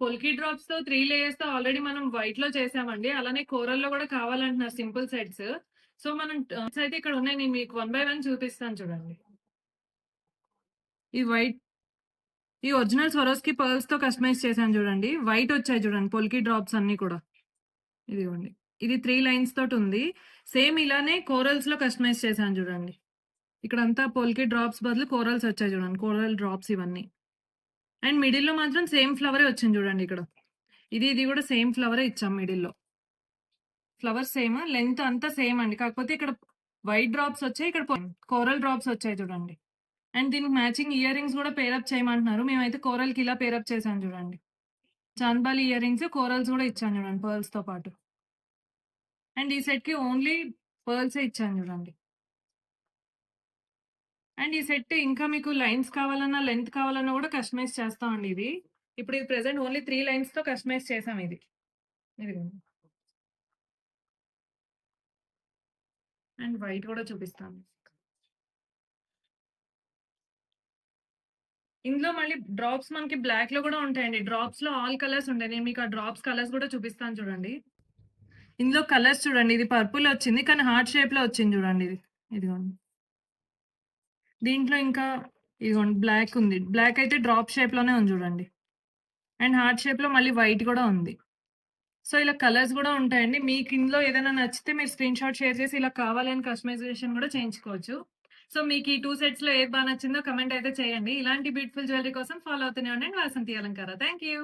Polki డ్రాప్స్‌తో 3 లేయర్స్‌తో already మనం వైట్‌లో చేసామండి. అలానే కోరల్‌లో గూడా కావాలంటున్నారు సింపుల్ సెట్స్. సో, మనం అయితే ఇక్కడ ఉన్నాయి. నేను మీకు వన్ బై వన్ చూపిస్తాను చూడండి. ఈ వైట్ ఈ ఒరిజినల్ స్వరోస్‌కి పర్ల్స్‌తో కస్టమైజ్ చేశాను చూడండి. వైట్ వచ్చాయి చూడండి పొల్కీ డ్రాప్స్ అన్నీ కూడా. ఇదిగోండి. ఇది 3 లైన్స్ తోటుంది. సేమ్ ఇలానే కోరల్స్‌లో కస్టమైజ్ చేశాను చూడండి. ఇక్కడంతా పొల్కీ డ్రాప్స్ బదులు కోరల్స్ వచ్చాయి చూడండి. కోరల్ డ్రాప్స్ ఇవన్నీ. అండ్ మిడిల్‌లో మాత్రం సేమ్ ఫ్లవరే వచ్చింది చూడండి ఇక్కడ. ఇది గూడా సేమ్ ఫ్లవరే ఇచ్చాం మిడిల్‌లో. Flowers same. లెంత్ అంతా సేమ్ అండి. కాకపోతే ఇక్కడ వైట్ డ్రాప్స్ వచ్చాయి. ఇక్కడ కోరల్ డ్రాప్స్ వచ్చాయి చూడండి. అండ్ దీనికి మ్యాచింగ్ ఇయర్ రింగ్స్ గూడా పేరప్ చేయమంటున్నారు. మేమైతే కోరల్‌కి ఇలా పేరప్ చేశాను చూడండి. చాంద్బాలి ఇయర్ రింగ్స్, కోరల్స్ గూడా ఇచ్చాను చూడండి పర్ల్స్‌తో పాటు. అండ్ ఈ సెట్‌కి ఓన్లీ పర్ల్సే ఇచ్చాను చూడండి. అండ్ ఈ సెట్ ఇంకా మీకు లైన్స్ కావాలన్నా, లెంత్ కావాలన్నా గూడా కస్టమైజ్ చేస్తామండి ఇది. ఇప్పుడు ఇది ప్రెజెంట్ ఓన్లీ 3 లైన్స్‌తో కస్టమైజ్ చేసాం ఇది. ఇదిగోండి. అండ్ వైట్ గూడా చూపిస్తాను. ఇందులో మళ్ళీ డ్రాప్స్ మనకి బ్లాక్‌లో గూడా ఉంటాయండి. డ్రాప్స్‌లో ఆల్ కలర్స్ ఉంటాయి. నేను మీకు ఆ డ్రాప్స్ కలర్స్ గూడా చూపిస్తాను చూడండి. ఇందులో కలర్స్ చూడండి. ఇది పర్పుల్ వచ్చింది. కానీ హార్ట్ షేప్‌లో వచ్చింది చూడండి ఇది. ఇదిగోండి. దీంట్లో ఇంకా ఇదిగోండి బ్లాక్ ఉంది. బ్లాక్ అయితే డ్రాప్ షేప్‌లోనే ఉంది చూడండి. అండ్ హార్ట్ షేప్‌లో మళ్ళీ వైట్ గూడా ఉంది. సో, ఇలా కలర్స్ గూడా ఉంటాయండి. మీకు ఇందులో ఏదైనా నచ్చితే మీరు స్క్రీన్ షాట్ షేర్ చేసి ఇలా కావాలి అని కస్టమైజేషన్ గూడా చేయించుకోవచ్చు. సో, మీకు ఈ 2 సెట్స్‌లో ఏది బా నచ్చిందో కామెంట్ అయితే చేయండి. ఇలాంటి బ్యూటిఫుల్ జ్యువెల్లరీ కోసం ఫాలో అవుతూనే ఉండండి వాసంతి అలంకార. Thank you.